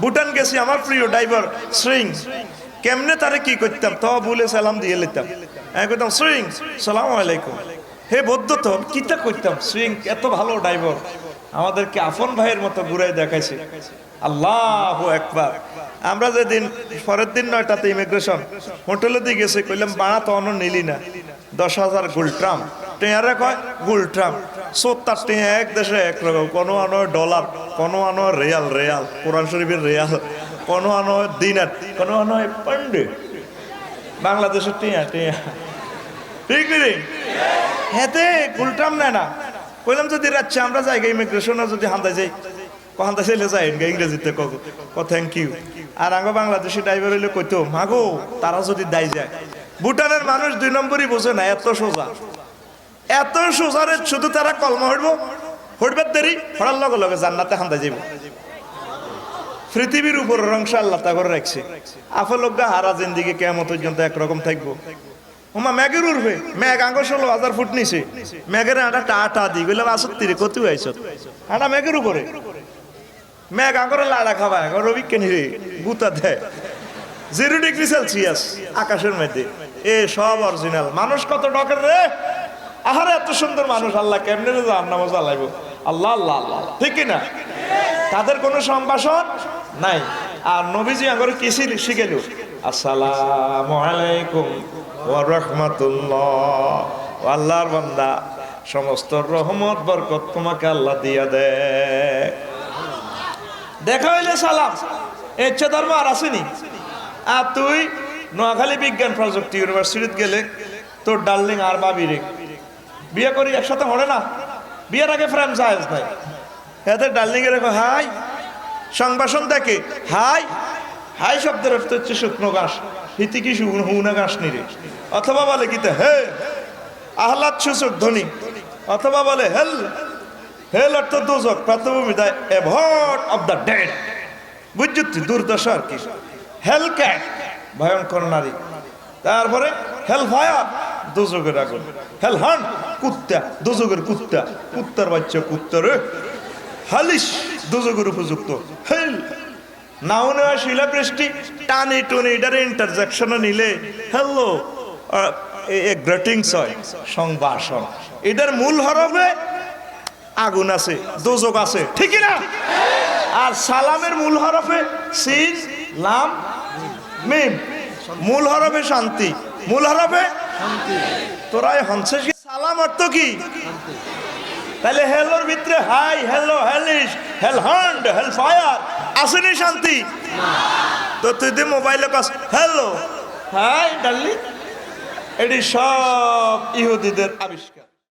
ভুটান গেছি আমার প্রিয় ড্রাইভার শ্রিং কেমনে তারে কি করতাম তো বলে সালাম দিয়ে লিতাম আমি কইতাম শ্রিং সালাম আলাইকুম হে বৌদ্ধ তো কিটা করতাম শ্রিং এত ভালো ড্রাইভার আমাদেরকে আপন ভাইয়ের মতো ঘুরাই দেখাইছে আল্লাহু আকবার আমরা যেদিন পরের দিন 9টাতে ইমিগ্রেশন হোটেলে দিয়ে গেছে কইলাম বাড়া তো অন্য নিলি না 10,000 গুলট্রাম টেয়ারে কয় গুলট্রাম 70 টেয়া এক দেশে এক রকম কোনো আনো ডলার কোনো আনো রিয়াল রিয়াল কোরআন শরীফের রিয়াল কোনো আনো দিনার কোনো আনো পান্ডে বাংলাদেশের টেয়া টেয়া ঠিক নেই হেতে গুলট্রাম নেয় না কইলাম যদি রাচ্ছি আমরা জায়গা ইমিগ্রেশনে যদি হান্দায় যাই হান্দায় চাইলে যাই ইংরেজিতে ক থ্যাংক ইউ আর আঙ্গ বাংলাদেশি ড্রাইভার হইলে কইতো মাগো তারা যদি দায় যায় ভুটানের মানুষ 2 নম্বরই বোঝে না এত সোজা রে শুধু তারা কলমা হইবার দেরি হড়ার লগে লগে জান্নাতে হান্দায় যাইব পৃথিবীর উপর অংশ আল্লাহ তা করে রাখছে আফা লোক হারা জিন্দিগি কেমন পর্যন্ত একরকম থাকবো ওমা ম্যাগের উঠবে ম্যাগ আঙ্গ 16,000 ফুট নিচে ম্যাগের আটা টাটা দি বললাম 68 কত আইছ আটা ম্যাগের উপরে ম্যাগ আঙ্গরে লাড়া খাবা রবিজ্ঞানী রে গুতা দেয় 0 ডিগ্রি সেলসিয়াস আকাশের মধ্যে এ সব অরিজিনাল মানুষ কত ডকের রে আহারে এত সুন্দর মানুষ আল্লাহ কেমনে জাহান্নাম জ্বালাইব আল্লাহ আল্লাহ আল্লাহ ঠিক না তাদের কোনো সম্ভাষণ নাই আর নবীজি আঙ্গরে কি শিখেল আসসালামু আলাইকুম ওয়া রাহমাতুল্লাহ আল্লাহর বান্দা সমস্ত রহমত বরকত তোমাকে আল্লাহ দিয়া দেয় দেখা হইলে সালাম ইচ্ছা ধর্ম আর আসেনি আর তুই নোয়াখালী বিজ্ঞান প্রযুক্তি ইউনিভার্সিটিতে গেলে তোর ডার্লিং আর বাবি রে বিয়ে করি একসাথে হরে না বিয়ের আগে ফ্র্যাঞ্চাইজ নাই এদের ডার্লিং এর হাই সংবাসন দেখে হাই হাই শব্দের অর্থ হচ্ছে শুকনো ঘাস হিতি কি হুনা ঘাস নিরে অথবা বলে কিতে হে আহ্লাদ সূচক ধ্বনি অথবা বলে হেল হেল অর্থ দোজক প্রাতভূমি দেয় অ্যাভয়েড অফ দ্য ডেড বুঝছি দুর্দশা আর কি হেল ক্যাট ভয়ঙ্কর নারী তারপরে হেল ফায়ার দোজকের আগুন হেল হান্ট কুত্তা দোজকের কুত্তা কুত্তার বাচ্চা কুত্তা রে হালিশ দোজকের উপযুক্ত হেল নাও নেওয়া শিলা বৃষ্টি টানি টুনি এটার ইন্টারজেকশন নিলে হ্যালো গ্রেটিংস হয় সংবাসন এটার মূল হরফে আগুন আছে দোজক আছে ঠিক না আর সালামের মূল হরফে সিন লাম মিম মূল হরফে শান্তি মূল হরফে শান্তি তোরাই হনছে সালাম অর্থ কি তাহলে হেলোর ভিতরে হাই হ্যালো হেলিশ হেল হান্ড হেল ফায়ার আসেনি শান্তি তো তুই দে মোবাইলে কাজ হ্যালো হাই ডার্লিং এটি সব ইহুদিদের আবিষ্কার।